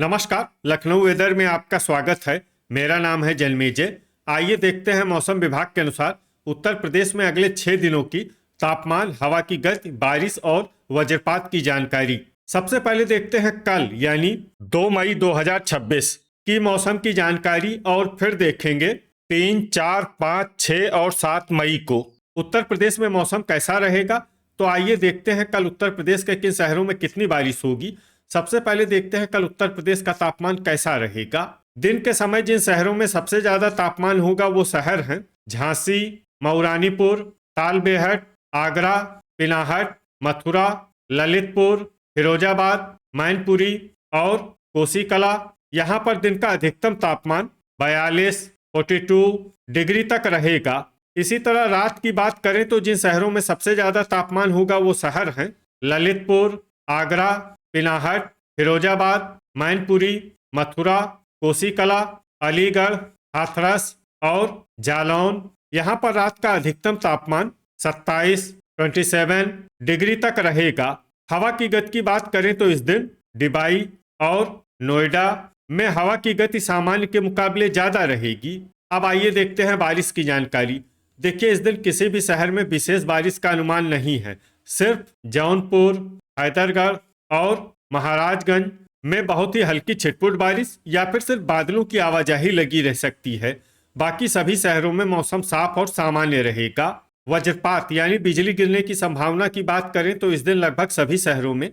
नमस्कार। लखनऊ वेदर में आपका स्वागत है। मेरा नाम है जन्मेजय। आइए देखते हैं मौसम विभाग के अनुसार उत्तर प्रदेश में अगले 6 दिनों की तापमान, हवा की गति, बारिश और वज्रपात की जानकारी। सबसे पहले देखते हैं कल यानी 2 मई 2026 की मौसम की जानकारी और फिर देखेंगे 3, 4, 5, 6 और 7 मई को उत्तर प्रदेश में मौसम कैसा रहेगा। तो आइए देखते हैं कल उत्तर प्रदेश के किन शहरों में कितनी बारिश होगी। सबसे पहले देखते हैं कल उत्तर प्रदेश का तापमान कैसा रहेगा। दिन के समय जिन शहरों में सबसे ज्यादा तापमान होगा वो शहर हैं झांसी, मऊरानीपुर, तालबेहट, आगरा, पिनाहट, मथुरा, ललितपुर, फिरोजाबाद, मैनपुरी और कोसीकला। यहाँ पर दिन का अधिकतम तापमान 42, 42 डिग्री तक रहेगा। इसी तरह रात की बात करें तो जिन शहरों में सबसे ज्यादा तापमान होगा वो शहर हैं ललितपुर, आगरा, पिनाहट, फिरोजाबाद, मैनपुरी, मथुरा, कोसीकला, अलीगढ़, हाथरस और जालौन। यहाँ पर रात का अधिकतम तापमान 27, 27 डिग्री तक रहेगा। हवा की गति की बात करें तो इस दिन डिबाई और नोएडा में हवा की गति सामान्य के मुकाबले ज्यादा रहेगी। अब आइए देखते हैं बारिश की जानकारी। देखिए, इस दिन किसी भी शहर में विशेष बारिश का अनुमान नहीं है। सिर्फ जौनपुर, हैदरगढ़ और महाराजगंज में बहुत ही हल्की छिटपुट बारिश या फिर सिर्फ बादलों की आवाजाही लगी रह सकती है। बाकी सभी शहरों में मौसम साफ और सामान्य रहेगा। वज्रपात यानी बिजली गिरने की संभावना की बात करें तो इस दिन लगभग सभी शहरों में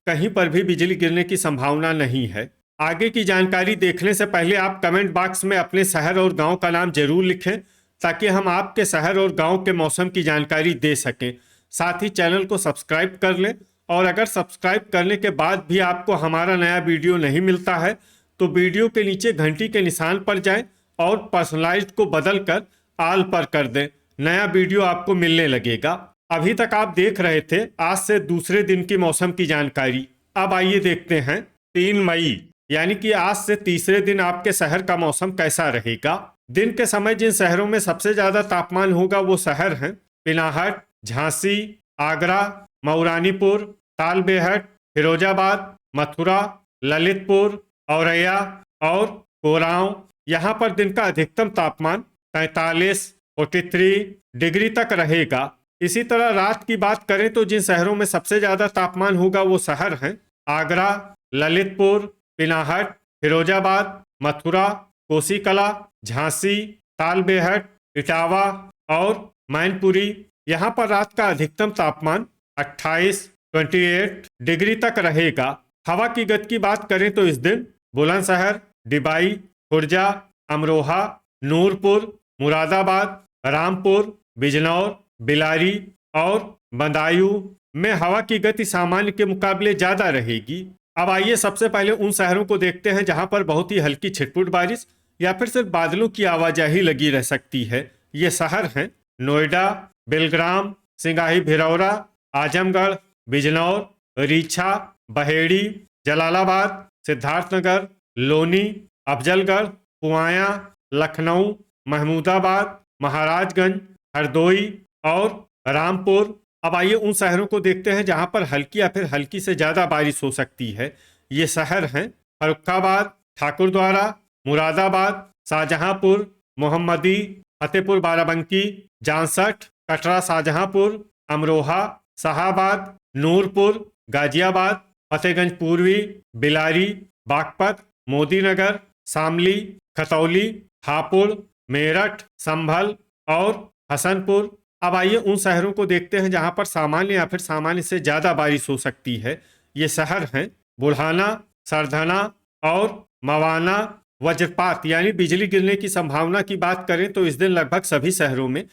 कहीं पर भी बिजली गिरने की संभावना नहीं है। आगे की जानकारी देखने से पहले आप कमेंट बॉक्स में अपने शहर और गांव का नाम जरूर लिखें ताकि हम आपके शहर और गांव के मौसम की जानकारी दे सकें। साथ ही चैनल को सब्सक्राइब कर लें और अगर सब्सक्राइब करने के बाद भी आपको हमारा नया वीडियो नहीं मिलता है तो वीडियो के नीचे घंटी के निशान पर जाएं और पर्सनलाइज्ड को बदलकर ऑल पर कर दें। नया वीडियो आपको मिलने लगेगा। अभी तक आप देख रहे थे आज से दूसरे दिन की मौसम की जानकारी। अब आइए देखते हैं 3 मई यानी कि आज से तीसरे दिन आपके शहर का मौसम कैसा रहेगा। दिन के समय जिन शहरों में सबसे ज्यादा तापमान होगा वो शहर हैं पिनाहट, झांसी, आगरा, मऊरानीपुर, तालबेहट, फिरोजाबाद, मथुरा, ललितपुर, औरैया और कोरांव। यहाँ पर दिन का अधिकतम तापमान 43, 43 डिग्री तक रहेगा। इसी तरह रात की बात करें तो जिन शहरों में सबसे ज्यादा तापमान होगा वो शहर हैं आगरा, ललितपुर, पिनाहट, फिरोजाबाद, मथुरा, कोसीकला, झांसी, तालबेहट, इटावा और मैनपुरी। यहाँ पर रात का अधिकतम तापमान 28, 28 डिग्री तक रहेगा। हवा की गति की बात करें तो इस दिन बुलंदशहर, डिबाई, खुर्जा, अमरोहा, नूरपुर, मुरादाबाद, रामपुर, बिजनौर, बिलारी और बदायूं में हवा की गति सामान्य के मुकाबले ज्यादा रहेगी। अब आइए सबसे पहले उन शहरों को देखते हैं जहां पर बहुत ही हल्की छिटपुट बारिश या फिर सिर्फ बादलों की आवाजाही लगी रह सकती है। ये शहर हैं नोएडा, बेलग्राम, सिंगाही भिरौरा, आजमगढ़, बिजनौर, रीछा, बहेड़ी, जलालाबाद, सिद्धार्थनगर, लोनी, अफजलगढ़, पुआया, लखनऊ, महमूदाबाद, महाराजगंज, हरदोई और रामपुर। अब आइए उन शहरों को देखते हैं जहां पर हल्की या फिर हल्की से ज्यादा बारिश हो सकती है। ये शहर हैं फर्रुखाबाद, ठाकुरद्वारा, मुरादाबाद, शाहजहांपुर, मोहम्मदी, फतेहपुर बाराबंकी, जांसठ, कटरा शाहजहांपुर, अमरोहा, शाहाबाद, नूरपुर, गाजियाबाद, फतेहगंज पूर्वी, बिलारी, बागपत, मोदीनगर, शामली, खतौली, हापुड़, मेरठ, संभल और हसनपुर। अब आइए उन शहरों को देखते हैं जहां पर सामान्य या फिर सामान्य से ज्यादा बारिश हो सकती है। ये शहर हैं बुढ़ाना, सरधना और मवाना। वज्रपात यानी बिजली गिरने की संभावना की बात करें तो इस दिन लगभग सभी शहरों में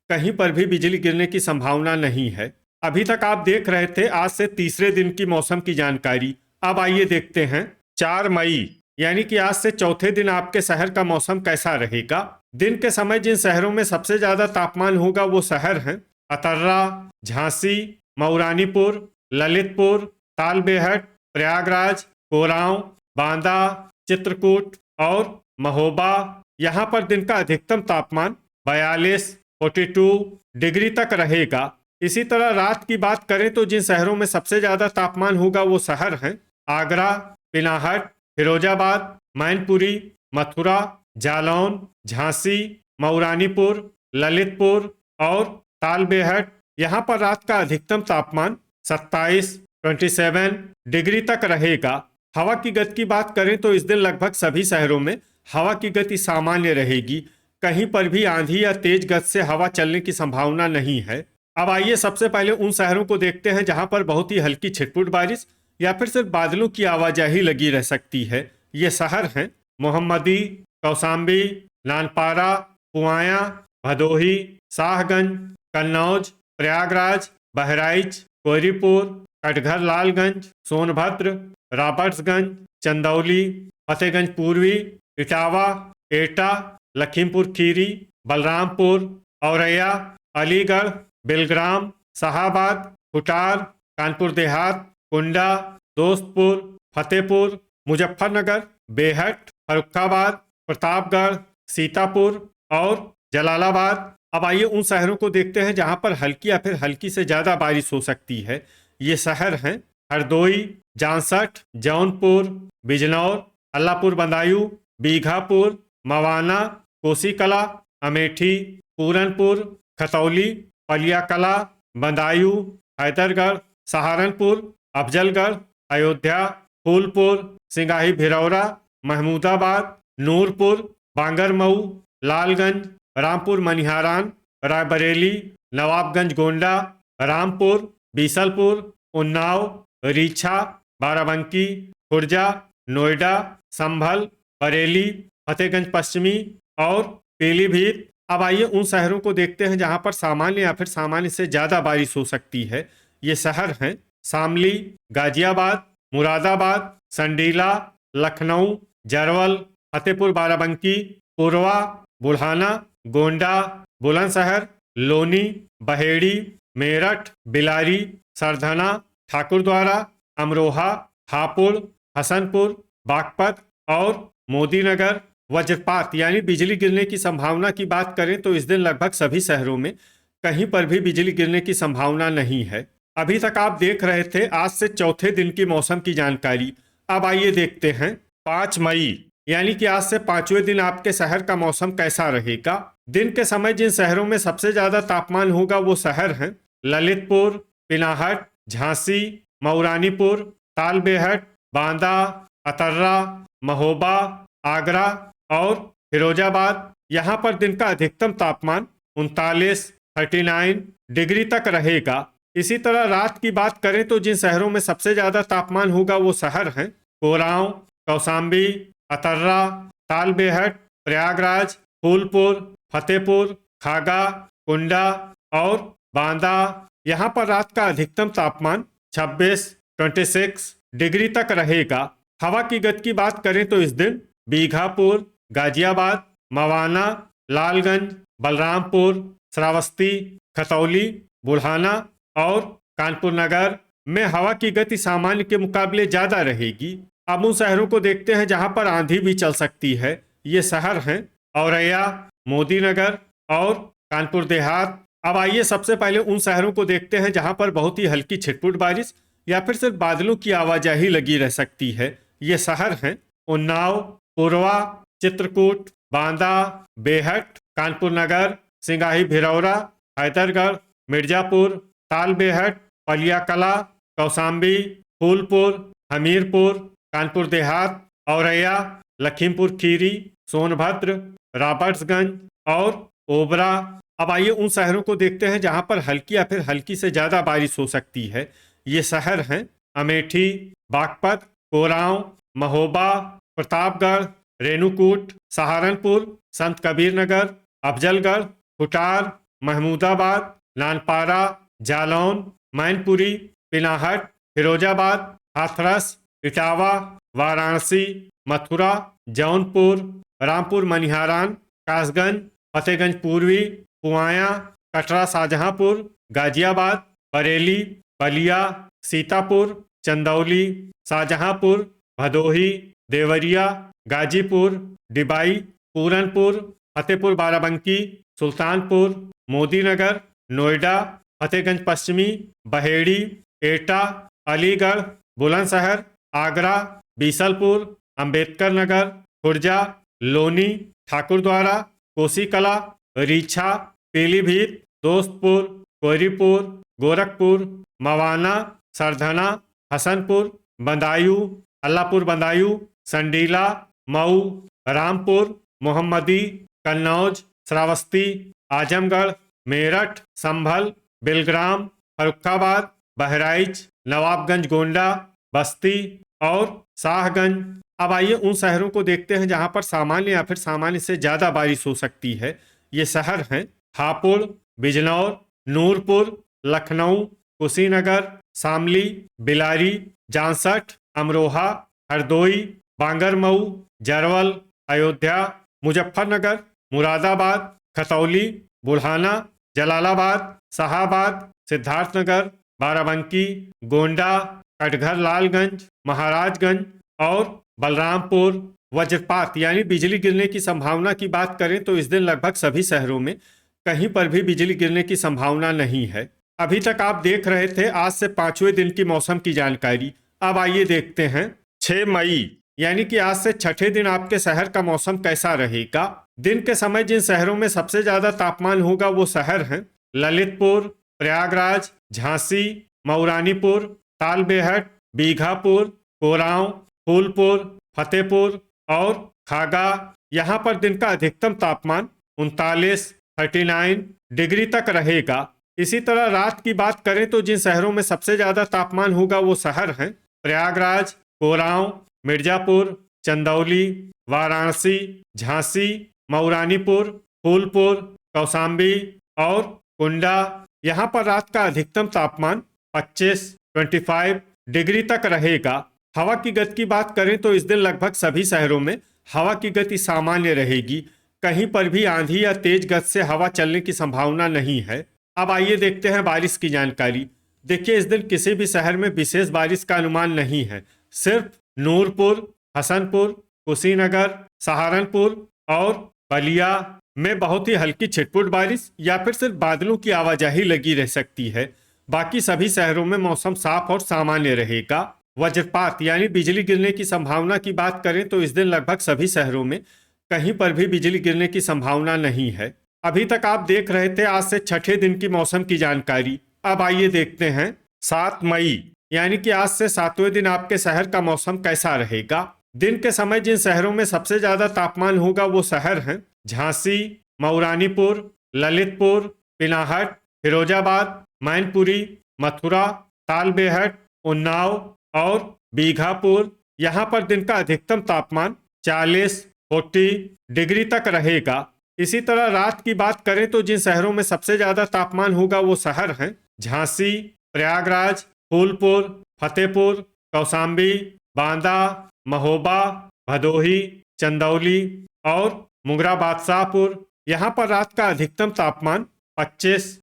कहीं पर भी बिजली गिरने की संभावना नहीं है। अभी तक आप देख रहे थे आज से तीसरे दिन की मौसम की जानकारी। अब आइए देखते हैं 4 मई यानी कि आज से चौथे दिन आपके शहर का मौसम कैसा रहेगा। दिन के समय जिन शहरों में सबसे ज्यादा तापमान होगा वो शहर हैं अतर्रा, झांसी, मऊरानीपुर, ललितपुर, तालबेहट, प्रयागराज, कोरांव, बांदा, चित्रकूट और महोबा। यहाँ पर दिन का अधिकतम तापमान 42, 42 डिग्री तक रहेगा। इसी तरह रात की बात करें तो जिन शहरों में सबसे ज्यादा तापमान होगा वो शहर हैं आगरा, पिनाहट, फिरोजाबाद, मैनपुरी, मथुरा, जालौन, झांसी, मऊरानीपुर, ललितपुर और तालबेहट। यहाँ पर रात का अधिकतम तापमान 27 डिग्री तक रहेगा। हवा की गति की बात करें तो इस दिन लगभग सभी शहरों में हवा की गति सामान्य रहेगी। कहीं पर भी आंधी या तेज गति से हवा चलने की संभावना नहीं है। अब आइए सबसे पहले उन शहरों को देखते हैं जहां पर बहुत ही हल्की छिटपुट बारिश या फिर सिर्फ बादलों की आवाजाही लगी रह सकती है। ये शहर हैं मोहम्मदी, कौसाम्बी, नानपारा, पुआया, भदोही, शाहगंज, कन्नौज, प्रयागराज, बहराइच, कोयरीपुर, कटघर लालगंज, सोनभद्र, रॉबर्ट्सगंज, चंदौली, फतेहगंज पूर्वी, इटावा, एटा, लखीमपुर खीरी, बलरामपुर, औरैया, अलीगढ़, बिलग्राम, शाहाबाद, खुटार, कानपुर देहात, कुंडा, दोस्तपुर, फतेहपुर, मुजफ्फरनगर, बेहट, फर्रुखाबाद, प्रतापगढ़, सीतापुर और जलालाबाद। अब आइए उन शहरों को देखते हैं जहां पर हल्की या फिर हल्की से ज्यादा बारिश हो सकती है। ये शहर हैं हरदोई, जांसठ, जौनपुर, बिजनौर, अल्लापुर बदायूं, बीघापुर, मवाना, कोसीकला, अमेठी, पूरनपुर, खतौली, पलियाकला, बदायूं, हैदरगढ़, सहारनपुर, अफजलगढ़, अयोध्या, फूलपुर, सिंगाही भिरौरा, महमूदाबाद, नूरपुर, बांगरमऊ, लालगंज, रामपुर मनिहारान, रायबरेली, नवाबगंज गोंडा, रामपुर, बीसलपुर, उन्नाव, रीछा, बाराबंकी, खुर्जा, नोएडा, संभल, बरेली, फतेहगंज पश्चिमी और पीलीभीत। अब आइए उन शहरों को देखते हैं जहां पर सामान्य या फिर सामान्य से ज्यादा बारिश हो सकती है। ये शहर हैं शामली, गाजियाबाद, मुरादाबाद, संडीला, लखनऊ, जरवल, फतेहपुर बाराबंकी, पुरवा, बुढ़ाना, गोंडा, बुलंदशहर, लोनी, बहेड़ी, मेरठ, बिलारी, सरधना, ठाकुरद्वारा, अमरोहा, हापुड़, हसनपुर, बागपत और मोदीनगर। वज्रपात यानी बिजली गिरने की संभावना की बात करें तो इस दिन लगभग सभी शहरों में कहीं पर भी बिजली गिरने की संभावना नहीं है। अभी तक आप देख रहे थे आज से चौथे दिन की मौसम की जानकारी। अब आइए देखते हैं 5 मई यानी कि आज से 5वें दिन आपके शहर का मौसम कैसा रहेगा। दिन के समय जिन शहरों में सबसे ज्यादा तापमान होगा वो शहर हैं ललितपुर, पिनाहट, झांसी, मऊरानीपुर, तालबेहट, बांदा, अतर्रा, महोबा, आगरा और फिरोजाबाद। यहाँ पर दिन का अधिकतम तापमान 39 डिग्री तक रहेगा। इसी तरह रात की बात करें तो जिन शहरों में सबसे ज्यादा तापमान होगा वो शहर हैं कोरांव, कौसाम्बी, अतर्रा, तालबेहट, प्रयागराज, फूलपुर, फतेहपुर, खागा, कुंडा और बांदा। यहाँ पर रात का अधिकतम तापमान 26 डिग्री तक रहेगा। हवा की गति की बात करें तो इस दिन बीघापुर, गाजियाबाद, मवाना, लालगंज, बलरामपुर, श्रावस्ती, खतौली, बुढ़ाना और कानपुर नगर में हवा की गति सामान्य के मुकाबले ज्यादा रहेगी। अब उन शहरों को देखते हैं जहां पर आंधी भी चल सकती है। ये शहर हैं औरैया, मोदीनगर और कानपुर देहात। अब आइए सबसे पहले उन शहरों को देखते हैं जहां पर बहुत ही हल्की छिटपुट बारिश या फिर सिर्फ बादलों की आवाजाही लगी रह सकती है। ये शहर हैं उन्नाव, पुरवा, चित्रकूट, बांदा, बेहट, कानपुर नगर, सिंगाही भिरौरा, हैदरगढ़, मिर्जापुर, तालबेहट, पलियाकला, कौसाम्बी, फूलपुर, हमीरपुर, कानपुर देहात, औरैया, लखीमपुर खीरी, सोनभद्र, रॉबर्ट्सगंज और ओबरा। अब आइए उन शहरों को देखते हैं जहां पर हल्की या फिर हल्की से ज्यादा बारिश हो सकती है। ये शहर हैं अमेठी, बागपत, कोरांव, महोबा, प्रतापगढ़, रेणुकूट, सहारनपुर, संत कबीर नगर, अफजलगढ़, खुटार, महमूदाबाद, नानपारा, जालौन, मैनपुरी, पिनाहट, फिरोजाबाद, हाथरस, इटावा, वाराणसी, मथुरा, जौनपुर, रामपुर मनिहारान, कासगंज, फतेहगंज पूर्वी, पुआया, कटरा शाहजहांपुर, गाजियाबाद, बरेली, बलिया, सीतापुर, चंदौली, शाहजहांपुर, भदोही, देवरिया, गाजीपुर, डिबाई, पूरनपुर, फतेहपुर बाराबंकी, सुल्तानपुर, मोदीनगर, नोएडा, फतेहगंज पश्चिमी, बहेड़ी, एटा, अलीगढ़, बुलंदशहर, आगरा, बीसलपुर, अंबेडकर नगर, खुर्जा, लोनी, ठाकुरद्वारा, कोसीकला, रीछा, पीलीभीत, दोस्तपुर, कोरीपुर, गोरखपुर, मवाना, सरधना, हसनपुर, बदायूं, अल्लाहपुर बदायूं, संडीला, मऊ, रामपुर, मोहम्मदी, कन्नौज, श्रावस्ती, आजमगढ़, मेरठ, संभल, बिलग्राम, फर्रुखाबाद, बहराइच, नवाबगंज गोंडा, बस्ती और शाहगंज। अब आइए उन शहरों को देखते हैं जहां पर सामान्य या फिर सामान्य से ज्यादा बारिश हो सकती है। ये शहर हैं हापुड़, बिजनौर, नूरपुर, लखनऊ, कुशीनगर, शामली, बिलारी, जांसठ, अमरोहा, हरदोई, बांगरमऊ, जरवल, अयोध्या, मुजफ्फरनगर, मुरादाबाद, खतौली, बुढ़ाना, जलालाबाद, शाहाबाद, सिद्धार्थनगर, बाराबंकी, गोंडा, कटघर लालगंज, महाराजगंज और बलरामपुर। वज्रपात यानी बिजली गिरने की संभावना की बात करें तो इस दिन लगभग सभी शहरों में कहीं पर भी बिजली गिरने की संभावना नहीं है। अभी तक आप देख रहे थे आज से 5वें दिन की मौसम की जानकारी। अब आइए देखते हैं 6 मई यानी कि आज से छठे दिन आपके शहर का मौसम कैसा रहेगा। दिन के समय जिन शहरों में सबसे ज्यादा तापमान होगा वो शहर हैं ललितपुर, प्रयागराज, झांसी, मऊरानीपुर, तालबेहट, बीघापुर, कोरांव, फूलपुर, फतेहपुर और खागा। यहाँ पर दिन का अधिकतम तापमान 39 डिग्री तक रहेगा। इसी तरह रात की बात करें तो जिन शहरों में सबसे ज्यादा तापमान होगा वो शहर हैं प्रयागराज, कोरांव, मिर्जापुर, चंदौली, वाराणसी, झांसी, मऊरानीपुर, फूलपुर, कौशाम्बी और कुंडा। यहाँ पर रात का अधिकतम तापमान 25 डिग्री तक रहेगा। हवा की गति की बात करें तो इस दिन लगभग सभी शहरों में हवा की गति सामान्य रहेगी। कहीं पर भी आंधी या तेज गति से हवा चलने की संभावना नहीं है। अब आइए देखते हैं बारिश की जानकारी। देखिए इस दिन किसी भी शहर में विशेष बारिश का अनुमान नहीं है। सिर्फ नूरपुर, हसनपुर, कुशीनगर, सहारनपुर और बलिया में बहुत ही हल्की छिटपुट बारिश या फिर सिर्फ बादलों की आवाजाही लगी रह सकती है। बाकी सभी शहरों में मौसम साफ और सामान्य रहेगा। वज्रपात यानी बिजली गिरने की संभावना की बात करें तो इस दिन लगभग सभी शहरों में कहीं पर भी बिजली गिरने की संभावना नहीं है। अभी तक आप देख रहे थे आज से छठे दिन की मौसम की जानकारी। अब आइए देखते हैं 7 मई यानी कि आज से 7वें दिन आपके शहर का मौसम कैसा रहेगा। दिन के समय जिन शहरों में सबसे ज्यादा तापमान होगा वो शहर हैं झांसी, मऊरानीपुर, ललितपुर, पिनाहट, फिरोजाबाद, मैनपुरी, मथुरा, तालबेहट, उन्नाव और बीघापुर। यहाँ पर दिन का अधिकतम तापमान 40 डिग्री तक रहेगा। इसी तरह रात की बात करें तो जिन शहरों में सबसे ज्यादा तापमान होगा वो शहर हैं झांसी, प्रयागराज, फूलपुर, फतेहपुर, कौशाम्बी, बांदा, महोबा, भदोही, चंदौली और मुंगरा बादशाहपुर। यहाँ पर रात का अधिकतम तापमान 25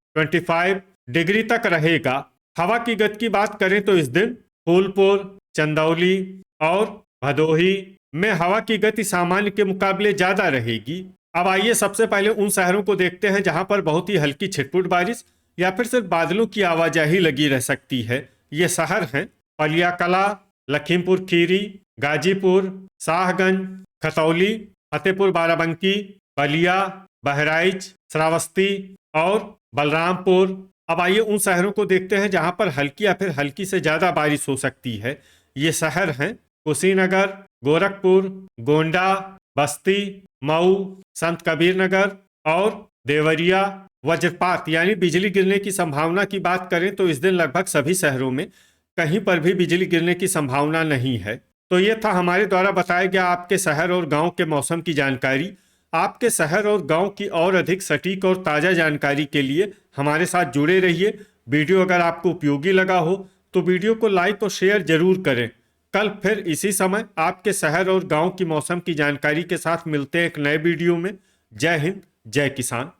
डिग्री तक रहेगा। हवा की गति की बात करें तो इस दिन फूलपुर, चंदौली और भदोही में हवा की गति सामान्य के मुकाबले ज्यादा रहेगी। अब आइए सबसे पहले उन शहरों को देखते हैं जहां पर बहुत ही हल्की छिटपुट बारिश या फिर सिर्फ बादलों की आवाजाही लगी रह सकती है। ये शहर हैं पलियाकला, लखीमपुर खीरी, गाजीपुर, शाहगंज, खतौली, फतेहपुर बाराबंकी, बलिया, बहराइच, श्रावस्ती और बलरामपुर। अब आइए उन शहरों को देखते हैं जहां पर हल्की या फिर हल्की से ज्यादा बारिश हो सकती है। ये शहर हैं कुशीनगर, गोरखपुर, गोंडा, बस्ती, मऊ, संत कबीर नगर और देवरिया। वज्रपात यानी बिजली गिरने की संभावना की बात करें तो इस दिन लगभग सभी शहरों में कहीं पर भी बिजली गिरने की संभावना नहीं है। तो ये था हमारे द्वारा बताया गया आपके शहर और गांव के मौसम की जानकारी। आपके शहर और गांव की और अधिक सटीक और ताज़ा जानकारी के लिए हमारे साथ जुड़े रहिए। वीडियो अगर आपको उपयोगी लगा हो तो वीडियो को लाइक और शेयर जरूर करें। कल फिर इसी समय आपके शहर और गांव की मौसम की जानकारी के साथ मिलते हैं एक नए वीडियो में। जय हिंद, जय किसान।